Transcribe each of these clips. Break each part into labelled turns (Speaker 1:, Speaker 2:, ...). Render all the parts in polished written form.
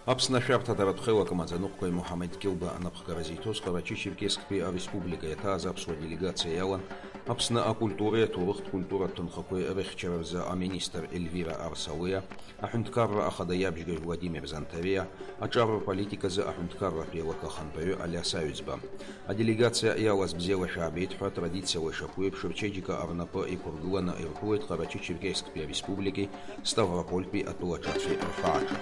Speaker 1: Апсна шәарҭадаратә хеилак амаӡаныҟәгаҩ Муҳамед Килба анапхгаразиҭоз Ҟарачы-Черкесктәи Ареспублика иаҭааз аԥсуа делегациа иалан Аԥсны акультуреи аҭоурыхтә культуратә ҭынхақәеи рыхьчара рзы аминистр Эльвира Арсауиа, аҳәынҭқарра ахада иабжьгаҩ Владимир Занҭариа, аҿар рполитиказы аҳәынҭқарратә еилакы ахантәаҩы Алиас Аҩӡба. Аделегациа иалаз бзиала шәаабеит ҳәа традициала ишаԥу еиԥш рчеиџьыка рнапы еиқәыргыланы ирԥылеит Ҟарачы-Черкесктәи Ареспубликеи Ставропольтәи атәылаҿацәеи рфааҿы.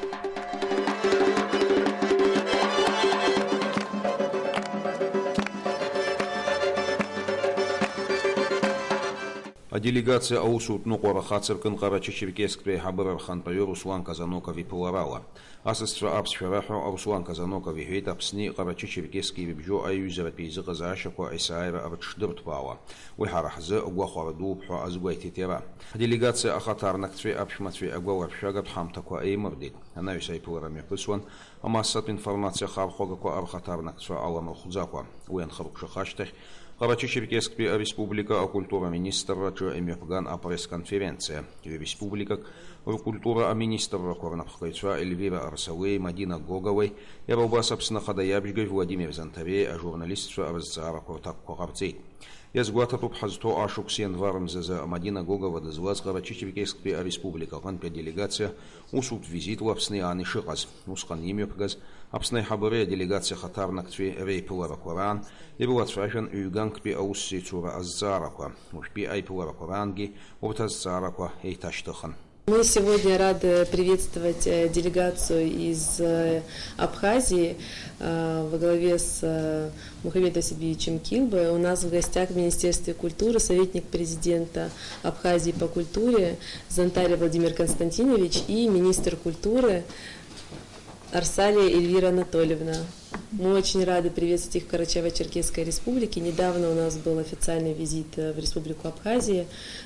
Speaker 1: Аделегациа аусутә ныҟәара хацыркын Ҟарачы-Черкесктәи аиҳабыра рхантәаҩы Руслан Казаноков иԥыларала. Асасцәа аԥсшәа раҳәо Руслан Казаноков иҳәеит Аԥсни Ҟарачы-Черкесски ирыбжьоу аиҩызаратә еизыҟазаашьақәа есааира рыҽшдырҭбаауа. Уи ҳара ҳзы гәахәара дууп ҳәа азгәеиҭеит иара. Аделегациа ахаҭарнакцәеи аԥшәмацәеи агәаларшәагатә ҳамҭақәа еимырдеит. Анаҩс аиԥылара мҩаԥысуан амассатә информациа хархәагақәа архаҭарнакцәа аламырхәӡакәа. Уи анхыркәшах ашьҭахь Ҟарачы-Черкесктәи Ареспублика акультура министрраҿы имҩаԥган апресс-конференциа. Республикак ркультура аминистррақәа рнапхгаҩцәа Эльвира Арсауиеи, Мадина Гоговеи, иара убас Аԥсны ахада иабжьгаҩ Владимир Занҭариеи ажурналистцәа рызҵаарақәа рҭакқәа ҟарҵеит. Иазгәаҭатәуп ҳазҭоу ашықәс ианвар мзазы Мадина Гогова дызлаз Ҟарачы-Черкесктәи Ареспублика аҟынтәи аделегациа усутә визитла Аԥсны иаан ишыҟаз. Усҟан имҩаԥгаз Аԥсны аиҳабыреи аделегациа ахаҭарнакцәеи реиԥыларақәа раан ирылацәажәан ҩ-ганктәи аусзуҩцәоура азҵаарақәа. Уажәтәи аиԥыларақәа раангьы урҭ азҵаарақәа еиҭашьҭыхан.
Speaker 2: Мы сегодня рады приветствовать делегацию из Абхазии во главе с Мухаммедом Сабиевичем Килбой. У нас в гостях в Министерстве культуры советник президента Абхазии по культуре Зантария Владимир Константинович и министр культуры Арсалия Эльвира Анатольевна. Мы очень рады приветствовать их в Карачаево-Черкесской республике. Недавно у нас был официальный визит в Республику Абхазия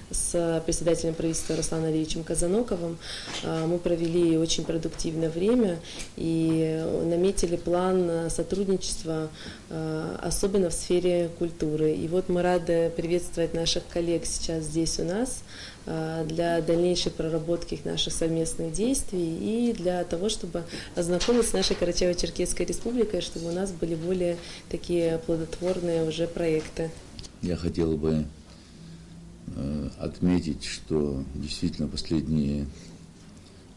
Speaker 2: с председателем правительства Русланом Алиевичем Казаноковым. Мы провели очень продуктивное время и наметили план сотрудничества, особенно в сфере культуры. И вот мы рады приветствовать наших коллег сейчас здесь у нас для дальнейшей проработки наших совместных действий и для того, чтобы ознакомиться с нашей Карачаево-Черкесской республикой, чтобы у нас были более такие плодотворные уже проекты.
Speaker 3: Я хотел бы отметить, что действительно последние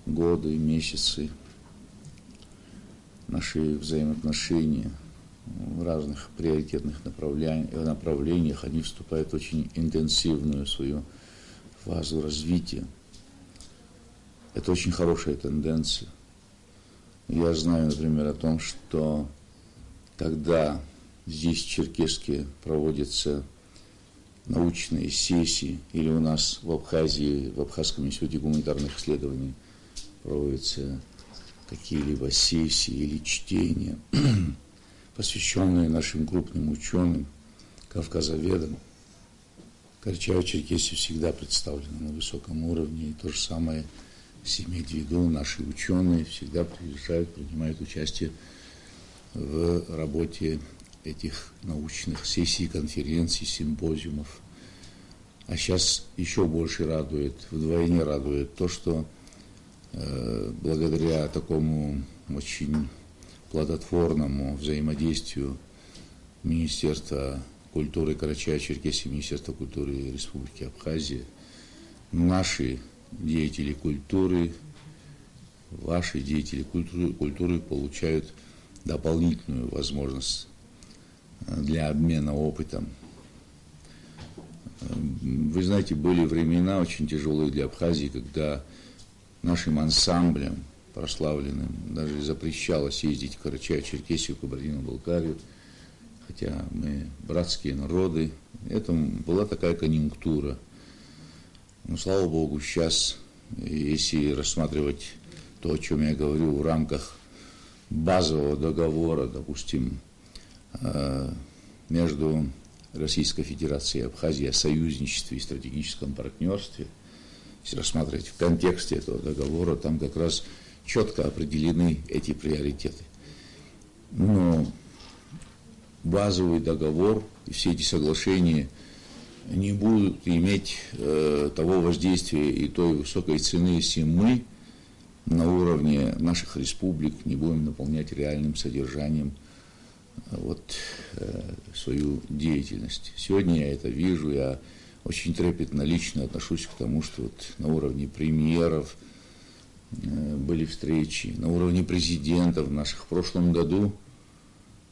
Speaker 3: годы, месяцы наши взаимоотношения в разных приоритетных направлениях, они вступают в очень интенсивную свою фазу развития. Это очень хорошая тенденция. Я знаю, например, о том, что когда здесь в Черкесске проводятся научные сессии, или у нас в Абхазии, в Абхазском институте гуманитарных исследований проводятся какие-либо сессии или чтения, посвященные нашим крупным ученым, кавказоведам, Карачаево-Черкесия всегда представлена на высоком уровне, и то же самое иметь в виду, наши ученые всегда приезжают, принимают участие в работе этих научных сессий, конференций, симпозиумов. А сейчас еще больше радует, вдвойне радует то, что благодаря такому очень плодотворному взаимодействию Министерства культуры Карачаево-Черкесии, Министерства культуры Республики Абхазия, наши деятели культуры, ваши деятели культуры получают дополнительную возможность для обмена опытом. Вы знаете, были времена очень тяжелые для Абхазии, когда нашим ансамблям прославленным даже запрещалось ездить в Карачаево-Черкесию, Кабардино-Балкарию, хотя мы братские народы. Это была такая конъюнктура. Но, слава Богу, сейчас, если рассматривать то, о чем я говорю в рамках базового договора, допустим, между Российской Федерацией и Абхазией о союзничестве и стратегическом партнерстве, если рассматривать в контексте этого договора, там как раз четко определены эти приоритеты. Но базовый договор и все эти соглашения не будут иметь того воздействия и той высокой цены, если мы на уровне наших республик, не будем наполнять реальным содержанием свою деятельность. Сегодня я это вижу, я очень трепетно лично отношусь к тому, что на уровне премьеров были встречи, на уровне президентов наших. В прошлом году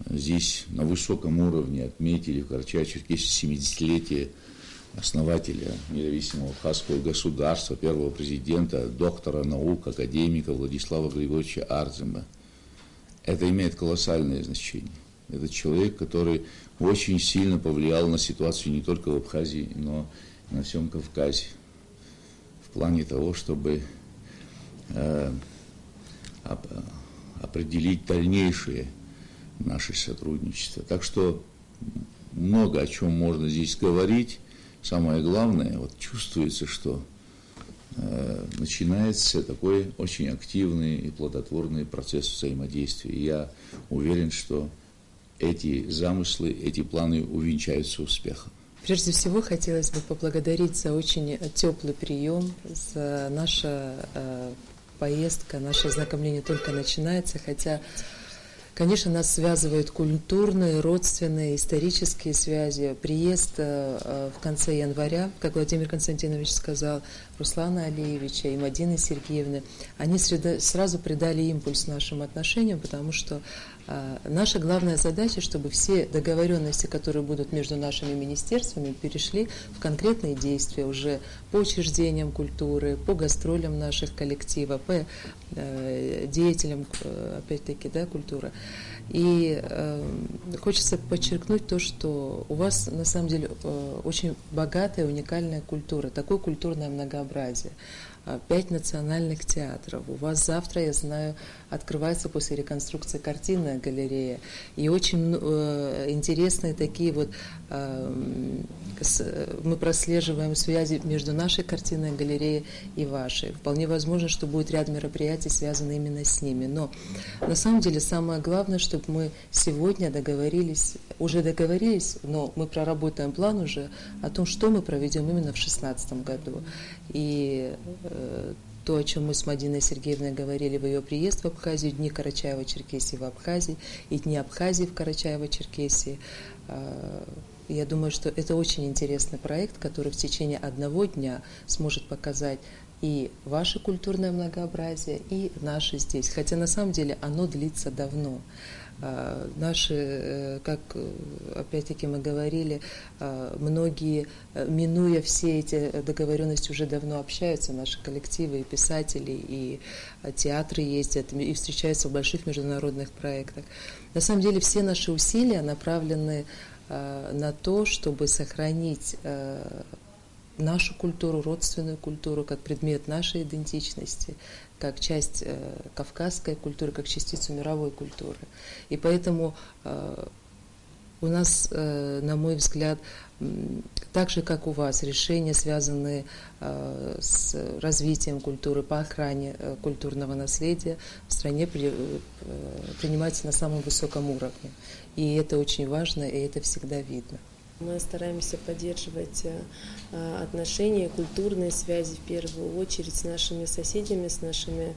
Speaker 3: здесь на высоком уровне отметили в Карачаево-Черкесии 70-летие основателя независимого абхазского государства, первого президента, доктора наук, академика Владислава Григорьевича Ардзема. Это имеет колоссальное значение. Это человек, который очень сильно повлиял на ситуацию не только в Абхазии, но и на всем Кавказе. В плане того, чтобы определить дальнейшее наше сотрудничество. Так что много о чем можно здесь говорить. Самое главное, чувствуется, что начинается такой очень активный и плодотворный процесс взаимодействия. И я уверен, что эти замыслы, эти планы увенчаются успехом.
Speaker 4: Прежде всего, хотелось бы поблагодарить за очень теплый прием, за наша поездка, наше ознакомление только начинается, хотя, конечно, нас связывают культурные, родственные, исторические связи. Приезд в конце января, как Владимир Константинович сказал, Руслана Алиевича и Мадины Сергеевны, они сразу придали импульс нашим отношениям, потому что наша главная задача, чтобы все договоренности, которые будут между нашими министерствами, перешли в конкретные действия уже по учреждениям культуры, по гастролям наших коллективов, по деятелям, опять-таки, культуры. И хочется подчеркнуть то, что у вас на самом деле очень богатая, уникальная культура, такое культурное многообразие. 5 национальных театров. У вас завтра, я знаю, открывается после реконструкции картинная галерея. И очень интересные такие мы прослеживаем связи между нашей картинной галереей и вашей. Вполне возможно, что будет ряд мероприятий, связанных именно с ними. Но на самом деле самое главное, чтобы мы сегодня уже договорились, но мы проработаем план уже о том, что мы проведем именно в 2016 году. И то, о чем мы с Мадиной Сергеевной говорили в ее приезд в Абхазию, Дни Карачаево-Черкесии в Абхазии и Дни Абхазии в Карачаево-Черкесии. Я думаю, что это очень интересный проект, который в течение одного дня сможет показать и ваше культурное многообразие, и наше здесь. Хотя на самом деле оно длится давно. Наши, как опять-таки мы говорили, многие, минуя все эти договоренности, уже давно общаются, наши коллективы и писатели, и театры ездят, и встречаются в больших международных проектах. На самом деле все наши усилия направлены на то, чтобы сохранить нашу культуру, родственную культуру, как предмет нашей идентичности, как часть кавказской культуры, как частицу мировой культуры. И поэтому у нас, на мой взгляд, так же, как у вас, решения, связанные с развитием культуры, по охране культурного наследия в стране принимаются на самом высоком уровне. И это очень важно, и это всегда видно.
Speaker 2: Мы стараемся поддерживать отношения, культурные связи в первую очередь с нашими соседями, с нашими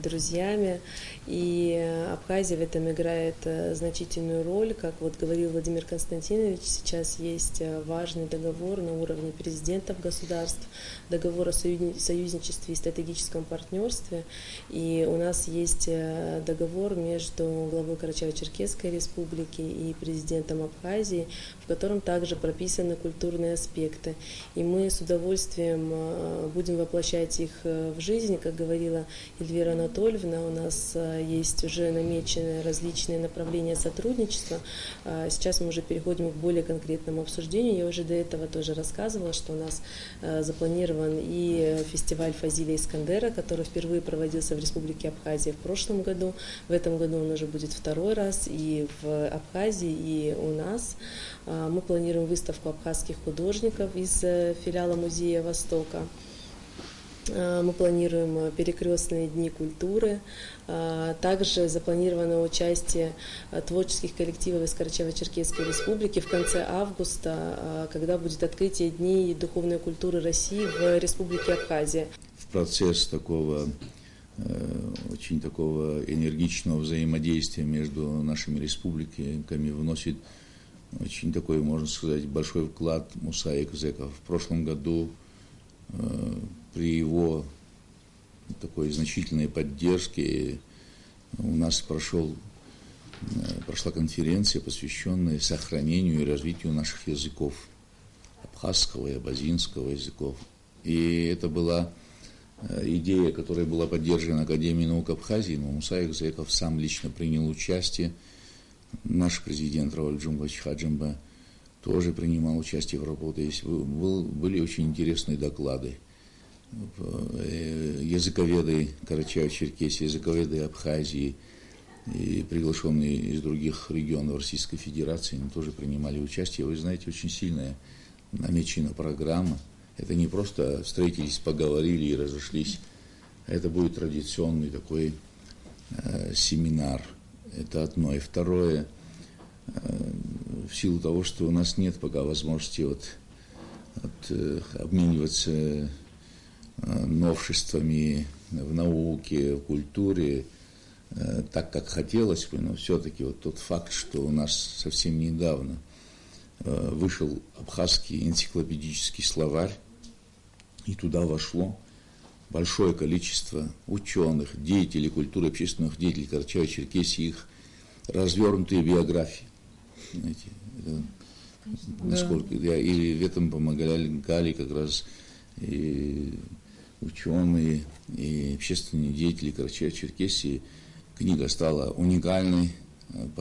Speaker 2: друзьями. И Абхазия в этом играет значительную роль. Как говорил Владимир Константинович, сейчас есть важный договор на уровне президентов государств, договор о союзничестве и стратегическом партнерстве. И у нас есть договор между главой Карачаево-Черкесской республики и президентом Абхазии, в котором также прописаны культурные аспекты. И мы с удовольствием будем воплощать их в жизнь. Как говорила Эльвира Анатольевна, у нас есть уже намечены различные направления сотрудничества. Сейчас мы уже переходим к более конкретному обсуждению. Я уже до этого тоже рассказывала, что у нас запланирован и фестиваль Фазиля Искандера, который впервые проводился в Республике Абхазия в прошлом году. В этом году он уже будет второй раз и в Абхазии, и у нас. Мы планируем выставку абхазских художников из филиала Музея Востока. Мы планируем перекрестные дни культуры. Также запланировано участие творческих коллективов из Карачаево-Черкесской республики в конце августа, когда будет открытие Дней духовной культуры России в Республике Абхазия.
Speaker 3: В процесс такого очень такого энергичного взаимодействия между нашими республиками вносит очень такой, можно сказать, большой вклад Муса Экзеков. В прошлом году при его такой значительной поддержке у нас прошла конференция, посвященная сохранению и развитию наших языков, абхазского и абазинского языков. И это была идея, которая была поддержана Академией наук Абхазии, но Муса Экзеков сам лично принял участие. Наш президент Рауль Джумбач Хаджимба тоже принимал участие в работе. Были очень интересные доклады. Языковеды Карачаево-Черкесии, языковеды Абхазии и приглашенные из других регионов Российской Федерации тоже принимали участие. Вы знаете, очень сильная намечена программа. Это не просто встретились, поговорили и разошлись. Это будет традиционный такой семинар. Это одно. И второе, в силу того, что у нас нет пока возможности обмениваться новшествами в науке, в культуре, так, как хотелось бы, но все-таки тот факт, что у нас совсем недавно вышел абхазский энциклопедический словарь, и туда вошло большое количество ученых, деятелей культуры, общественных деятелей Карачаево-Черкесии, их развернутые биографии. Знаете, насколько, и в этом помогали как раз и ученые, и общественные деятели Карачаево-Черкесии. Книга стала уникальной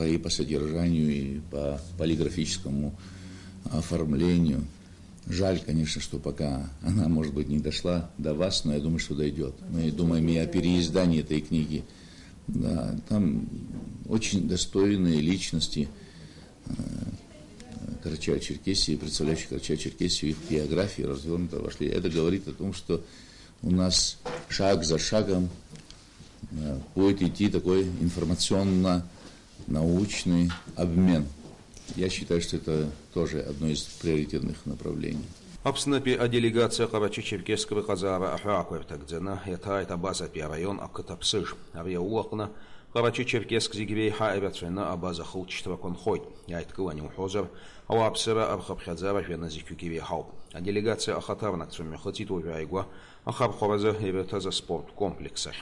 Speaker 3: и по содержанию, и по полиграфическому оформлению. Жаль, конечно, что пока она, может быть, не дошла до вас, но я думаю, что дойдет. Мы думаем и о переиздании этой книги. Да, там очень достойные личности Карачаево-Черкесии, представляющие Карачаево-Черкесию, их биографии развернуто вошли. Это говорит о том, что у нас шаг за шагом будет идти такой информационно-научный обмен. Я считаю, что это тоже одно из приоритетных направлений.
Speaker 1: Апснапи а делегация Карачаево-Черкесского казара Ахуаквертагдзена, это Абазапи район Акатапсыш, Авиаулакна, Карачаево-Черкесск зигвей Хаэберцвена Абаза Хулчтва Конхой, Яйткылани Ухозер, Ауапсера Абхабхадзара Феназикюкивей Хауп. А делегация Ахатарнак Цвемехатиту Вайгуа, Ахабхораза Эвертаза спорт комплексах.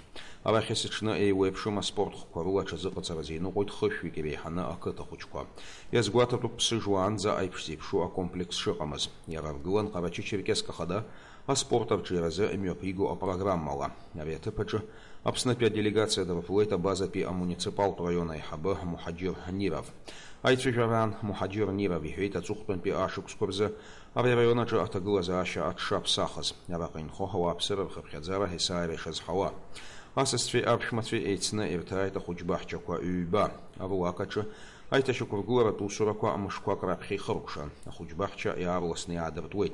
Speaker 1: Арахисична Эйуэпшума спорт Хуаруа Чазыкацаразину Гойт Хышвикивей Хана Акатахучква. Язгуатату Псыжуан за Айпсипшу комплекс Ширамаз. Яравгуан Карачаево-Черкесска Хада, а спортов Джераза Эмиопигу а программала. Авиатепаджа Апснапия делегация Давафлойта Базапи а муниципал района Хаба Мухаджир Ниров. Айцвижаран Мухаджир Ниров Вихейта Цухпенпи Ашукскурза, Авиарайонаджа Атагылаза Аша Атшап Сахаз. Явакин Хохава Апсера Хабхадзара Хисаеви Шазхава. Асыстви Апшматви Эйцна Иртайта Худжбахчаква Уйба. Авуакача Айта Шукургура Тусураква Амушква Крабхи Харукша. Худжбахча и Арласни Адартуэт.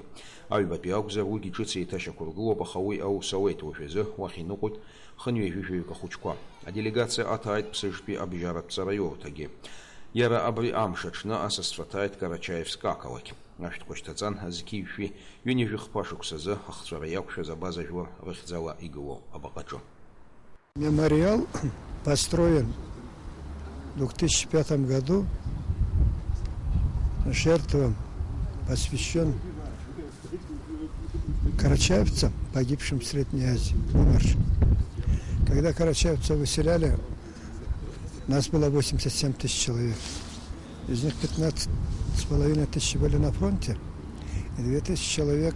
Speaker 1: Айба Пиаукза Вуги Джици Ташакургуа Бахауи Ау Сауэт Уфезе Вахинукут Ханюевичевика Хучква. А делегация Атайт Псыжпи Абжарат Царайортаги. Яра Абри Амшачна Асыстфатайт Карачаевскакалаки. Нашт Коштацан Азкиевши Юнивих Пашуксаза Ахцвараяукша за Базажва Рахзала Игло Абакачо.
Speaker 5: Мемориал построен в 2005 году, жертвам посвящен карачаевцам, погибшим в Средней Азии, умершим. Когда карачаевцев выселяли, нас было 87 тысяч человек. Из них 15,5 тысяч были на фронте, и 2 тысячи человек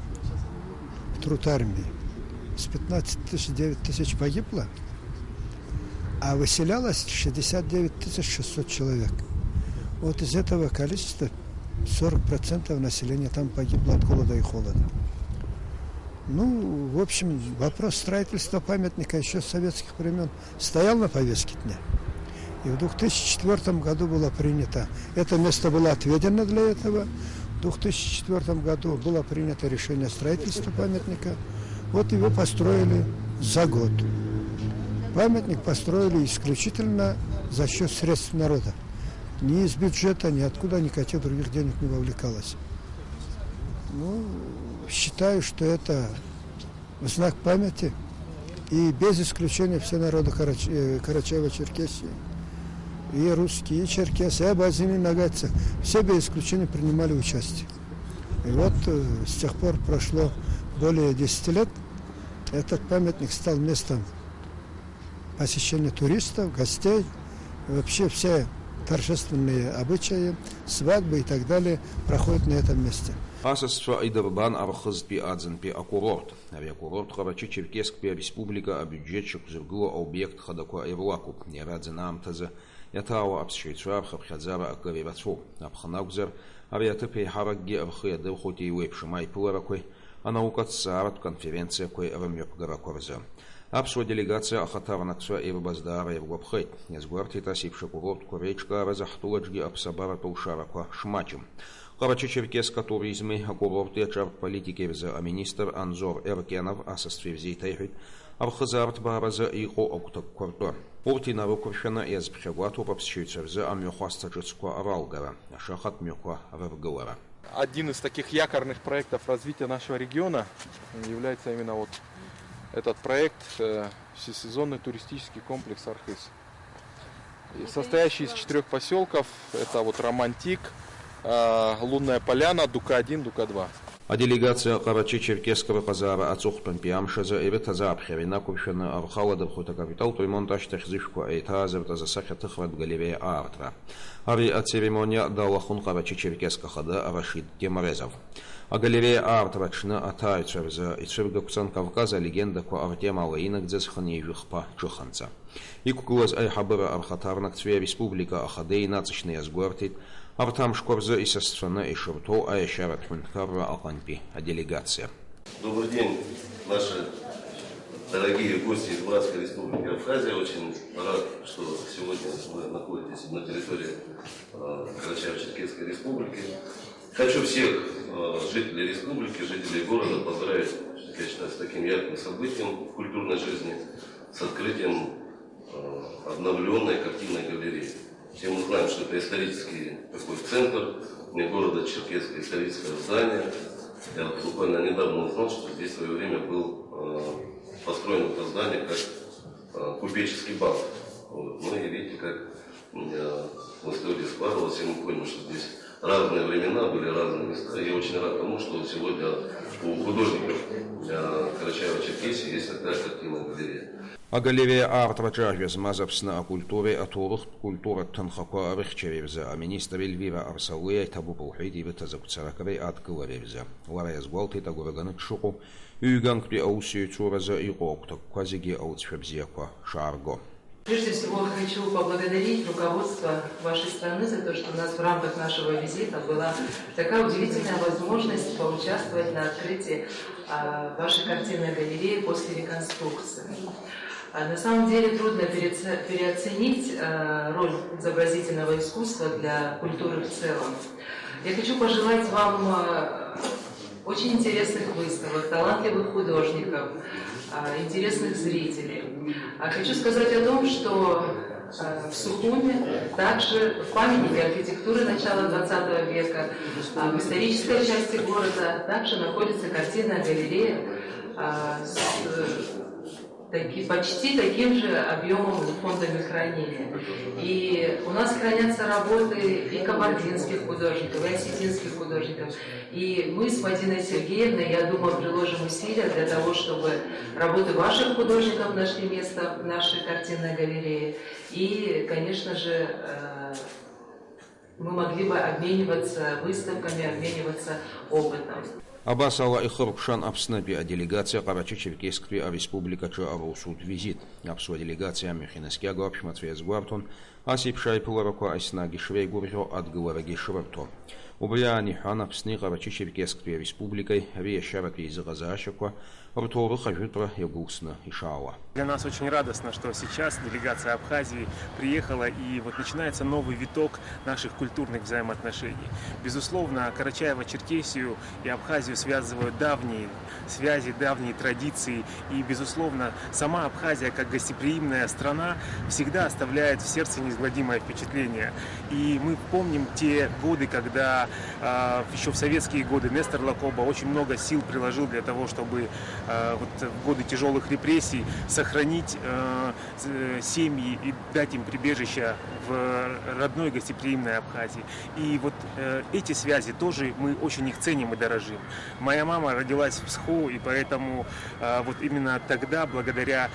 Speaker 5: в труд армии. С 15 тысяч 9 тысяч погибло, а выселялось 69 600 человек. Вот из этого количества 40% населения там погибло от голода и холода. Ну, в общем, вопрос строительства памятника еще с советских времен стоял на повестке дня. И в 2004 году было принято, это место было отведено для этого, в 2004 году было принято решение строительства памятника. Вот его построили за год. Памятник построили исключительно за счет средств народа. Ни из бюджета, ни откуда никаких других денег не вовлекалось. Ну, считаю, что это в знак памяти И без исключения все народы Карачаево-Черкесии, и русские, и черкесы, и абазины, нагайцы, все без исключения принимали участие. И вот с тех пор прошло более 10 лет, этот памятник стал местом посещения туристов, гостей, и вообще все торжественные обычаи, свадьбы и так далее проходят на этом месте.
Speaker 1: Асасцва Идербан Архызпи Адзенпи Акурорт. Авиакурорт Карачи-Черкесская республика, а бюджетчик зыргула объект Хадако Айвлаку. Нерадзен Амтаза. Ятауа Апсшвейцар Хабхадзара Акаривацу. Абханагзар авиатыпи Харагги Архиядыр Хоти Уэпшимай Пыларакой. А наука Царат конференция Кой Рамёпгаракорза. Апсуа делегация Ахатарнаксва Ирбаздара Евгопхайт. Язгуарти Тасипша Курорт Куречка Разахтуладжги Апсабара Паушараква Шмачим. Карачи-Черкесска туризмы, курорты, чарт политики за министр Анзор Эркенов, асостве взейтайхит, архазарт бараза и октак квартор. Портина рукуршана и азбхегуату попсчуйцев за амюхастаджицква аралгара, шахат мюхва рвгуара.
Speaker 6: Один из таких якорных проектов развития нашего региона является именно вот этот проект, всесезонный туристический комплекс Архыз. Состоящий из 4 поселков, это вот Романтик, Лунная поляна, Дука-1, Дука-2.
Speaker 1: А делегация Карачи-Черкесского базара Ацухтан Пиамшаза и Ветазапхевина Кувшина Архала Дабхута Капитал, то монтаж Техзишку Эйтазер за Сахатыхват галерея Артра. Ари от церемония Далахун Карачи-Черкесска Хада Рашид Темарезов. А галерея Артра-чна Атайцер за Ицевгакусан Кавказа легенда ко Артема Лаинак Дзесхани Вихпа Чуханца. И кукуаз Айхабыра Архатарнак Цве Республика Ахадей Нацичный Азгуартит. Артам Шкорза и сестрана и Шурто Айшарат Хункарра Аланпи, а делегация.
Speaker 7: Добрый день, наши дорогие гости из Братской Республики Абхазия. Очень рад, что сегодня вы находитесь на территории Карачаево-Черкесской Республики. Хочу всех жителей республики, жителей города поздравить, я считаю, с таким ярким событием в культурной жизни, с открытием обновленной картинной галереи. Все мы знаем, что это исторический такой центр города Черкесска, историческое здание. Я буквально недавно узнал, что здесь в свое время был построено это здание как купеческий банк. Вот. Ну и видите, как в истории складывалось, и мы поняли, что здесь разные времена, были разные места. И я очень рад тому, что сегодня у художников Карачаево-Черкесии есть такая картинная галерея.
Speaker 1: А галерея Арт-Раджавез Мазапсна о культуре, о турах культура Танхака Арыхчевевза, а министр Эльвира Арсалуя Табу Пулхиди Витазакцаракавей Аткаларевза. Лараяз Гуалти Тагураганат Шуку, Юганг при Аусию Цураза и Рок, Квазиги Аутсфебзеква, Шарго.
Speaker 4: Прежде всего хочу поблагодарить руководство вашей страны за то, что у нас в рамках нашего визита была такая удивительная возможность поучаствовать на открытии вашей картинной галереи после реконструкции. На самом деле трудно переоценить роль изобразительного искусства для культуры в целом. Я хочу пожелать вам очень интересных выставок, талантливых художников, интересных зрителей. Хочу сказать о том, что в Сухуме, также в памятнике архитектуры начала 20 века, в исторической части города также находится картинная галерея с почти таким же объемом фондами хранения. И у нас хранятся работы и кабардинских художников, и осетинских художников. И мы с Мадиной Сергеевной, я думаю, приложим усилия для того, чтобы работы ваших художников нашли место в нашей картинной галерее. И, конечно же, мы могли бы обмениваться выставками, обмениваться опытом.
Speaker 1: Абасала и Хрукшан Апснапи, а делегация Карачи-Черкесской республика Чарусут визит. Апсуа делегация Мюхинескяга Апшматвес Гуартон, Асипшай Пуларока Айснаги Швейгурьо от Гуараги Шварто. Убряни Ханапсни Карачи-Черкесской республикой, Вещарапи из Газашаква, Ртуру Хажутра Ягусна и Шауа.
Speaker 8: Для нас очень радостно, что сейчас делегация Абхазии приехала, и вот начинается новый виток наших культурных взаимоотношений. Безусловно, Карачаево-Черкесию и Абхазию связывают давние связи, давние традиции, и, безусловно, сама Абхазия, как гостеприимная страна, всегда оставляет в сердце неизгладимое впечатление. И мы помним те годы, когда еще в советские годы Нестор Лакоба очень много сил приложил для того, чтобы вот в годы тяжелых репрессий сохранить семьи и дать им прибежище в родной гостеприимной Абхазии. И вот эти связи тоже мы очень их ценим и дорожим. Моя мама родилась в Псху, и поэтому вот именно тогда, благодаря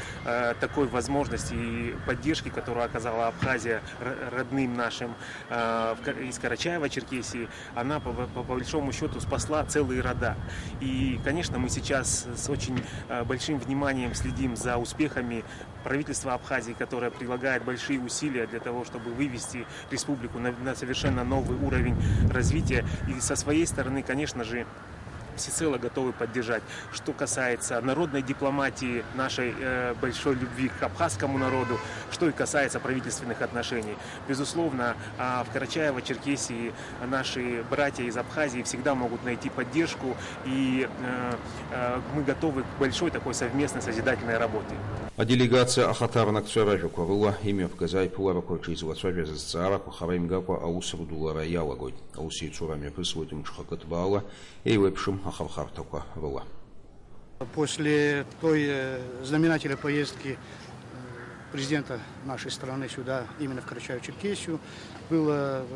Speaker 8: такой возможности и поддержке, которую оказала Абхазия родным нашим из Карачаева-Черкесии, она по большому счету спасла целые рода. И, конечно, мы сейчас с очень большим вниманием следим за успехами правительства Абхазии, которое прилагает большие усилия для того, чтобы вывести республику на совершенно новый уровень развития. И со своей стороны, конечно же, всецело готовы поддержать. Что касается народной дипломатии, нашей большой любви к абхазскому народу, что и касается правительственных отношений. Безусловно, в Карачаево-Черкесии наши братья из Абхазии всегда могут найти поддержку, и мы готовы к большой такой совместной созидательной работе.
Speaker 1: А делегация Ахатарнак Царажука была имя Абхазай Пуларако Чизвацважа Зацарако Хараймгако Аусру Дулара Ялагой. Ауси Цурами присвоит им Чхакатбала и Вепшим Ахавхартака была.
Speaker 9: После той знаменательной поездки президента нашей страны сюда, именно в Карачаево-Черкесию, было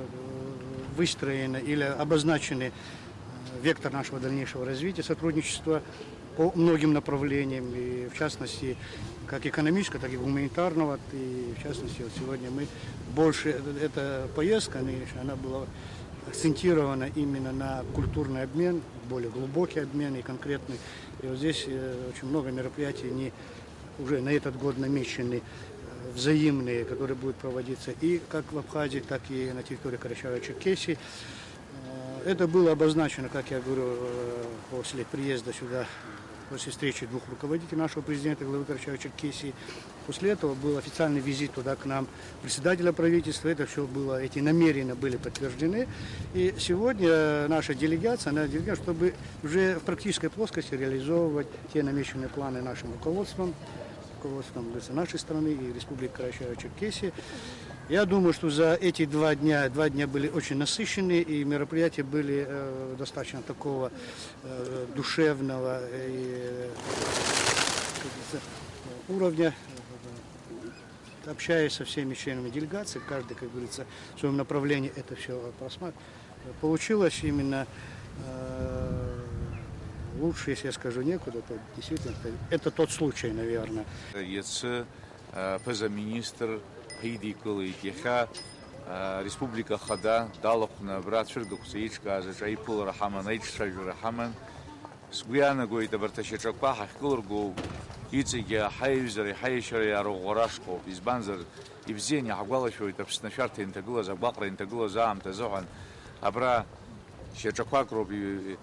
Speaker 9: выстроено или обозначен вектор нашего дальнейшего развития, сотрудничества по многим направлениям, и в частности, как экономического, так и гуманитарного. И в частности, вот сегодня мы больше, эта поездка, она была акцентирована именно на культурный обмен, более глубокий обмен и конкретный. И вот здесь очень много мероприятий уже на этот год намечены, взаимные, которые будут проводиться и как в Абхазии, так и на территории Карачаево-Черкесии. Это было обозначено, как я говорю, после приезда сюда, после встречи двух руководителей, нашего президента, главы Карачаево-Черкесии. После этого был официальный визит туда к нам председателя правительства. Это все было, эти намерения были подтверждены. И сегодня наша делегация, чтобы уже в практической плоскости реализовывать те намеченные планы нашим руководством нашей страны и Республики Карачаево-Черкесия. Я думаю, что за эти два дня были очень насыщенные, и мероприятия были достаточно такого душевного уровня. Общаясь со всеми членами делегации, каждый, как говорится, в своем направлении это все просматривает. Получилось именно лучше, если я скажу некуда, то действительно это тот случай, наверное.
Speaker 3: Министр Хидикулы Тиха, Республика Хада, Далахна, брат Ширгуксаичка, Зачайпул Рахаман, Эйчшажу Рахаман, Сгуяна Гуита Барташичаква, Хахкулургу, Ицеги, Хайвзер, Хайшари, Арогорашко, Избанзер, и в Зене, Агвалашо, это Пснашарта, Интагула, Забакра, Интагула, Зам, Тазохан, Абра, Шечаква Кропи,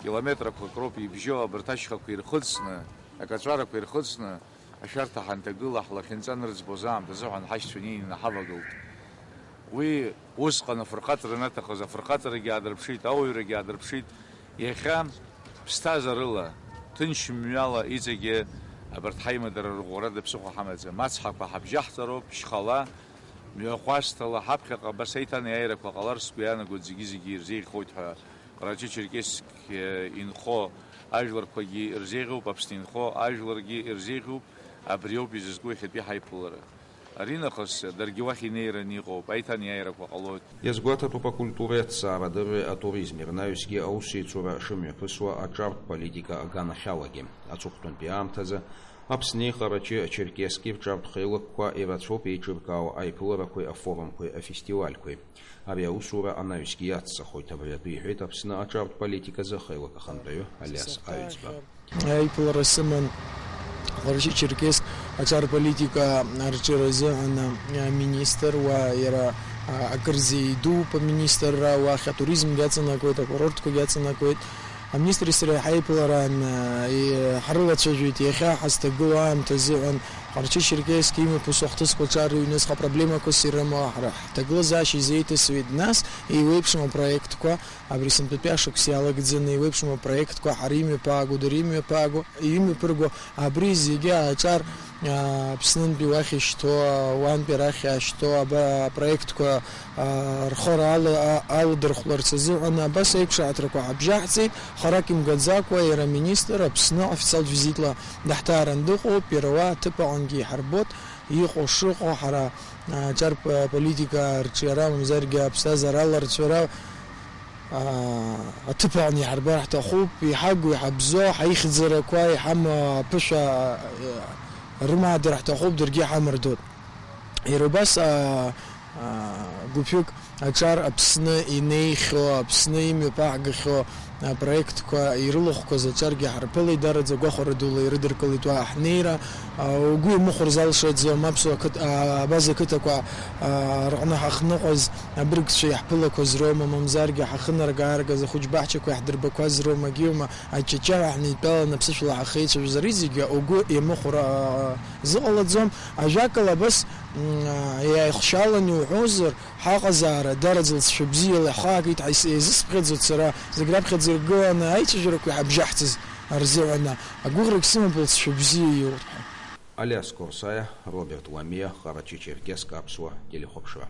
Speaker 3: километра Кропи, Бжо, Барташха Кирхудсна, Акачара Кирхудсна, Ашарта Хантагула, Хлахинцан Рцбозам, Тазохан, Хашчунин, Хавагул. Вы Узкана Фурхатра Натахаза, Фурхатра Гиадрбшит, Ауира Гиадрбшит, Яхам, Стазарыла, Тыншмяла, Ицеге, Абартхаймадер, Горада Псухо Хамадзе, Мацхака Хабжахтаро, Пшхала, Мюхвастала, Хабхака, Басейтан Яйра, Калар, Скуяна, Гудзигизигир, Зейхотха, Рачичеркес, Инхо, Ажлар Коги, Ирзегу, Папстинхо, Ажларги, Ирзегу, Абрио, Bizizгуй, Хепи Хайпулара. Аринахас, Даргивахи Нейраниго, Пайтан Яйра, Калот.
Speaker 1: Язгуата по культуре цара, дыры о туризме, Рнаюски, Ауси, Цура, Шиме, Пысуа, Аджарт, политика, Агана Хялаги, Ацухтун Пиамтаза, Апсни, Харачи, Черкески, в Джарт Хейлаква, Ивацопи, и Чиркао, Айпуларакой, Афорумкой, Фестивалькой. Авиаусура, Анаюски, Ятса, хоть Авиапихет, Апсна, Аджарт, политика, Захейлака Хандаю, Аляс, Аюцба.
Speaker 10: Айпуларасыман. Харачи Черкеск, Ачар политика Арчеразе, она министр, ва Акарзейду по министра, ва туризм гяца на какой-то курорт, гяца на какой-то. А министр Исраиль Хайпуларан и Харла Чажуит, Яха Хастагуан, Тазиан, Харачи Черкеск, имя Пусохтас, Кучары, у нас проблема Косирама, Тагла Заши, Зейты, Свет нас, и вебшему проект, а Брисан Пепяшек, Сиалагдзен, и вебшему проект, Хариме Пагу, Дуриме Пагу, и имя Пыргу, а Бризига, Ачар, بسنن بواخي شتو وان براخي شتو проектко рхора ал дерхлорцезу она бас экшатрко абжахци хараким гадзаква ера министр абсна официал визитла дахтарандухо перва типанги харбот يخشوا حرا جرب بوليتيكا رتشيرا مزارجا بسازر رتشيرا اتبعني حربا حتى خوب يحقوا يحبزوا حيخزر كواي حم بشا رما در حتى خوب درجي حمر دود يروباس гупюк ачар апсны инейхо апсны ими пагхо проект ко ирлохко зачарги харпели дарадзе гохордул ирдеркали то ахнира угу мухрзал шадзе мапсо кат база катко ргна хахноз абрик ши яхпела козрома мамзарги хахнар гарга за хуж бахчко яхдер бакозрома гиума ачача ахни пел напсишла ахич заризиги угу и мухра золадзом ажакала бас я ихшалани уузер حاقزارة درجة شبزية لحاق يتعيس إزس بخدزو تسرا زقراب خدزو قوانا أي تجرك وحب جحتز أرزيونا أقول ركسيما بلس شبزية يوضح
Speaker 1: Аляс Корсая, Роберт Ламия, Карачи-Черкесск, Апсуа, Телехопшева.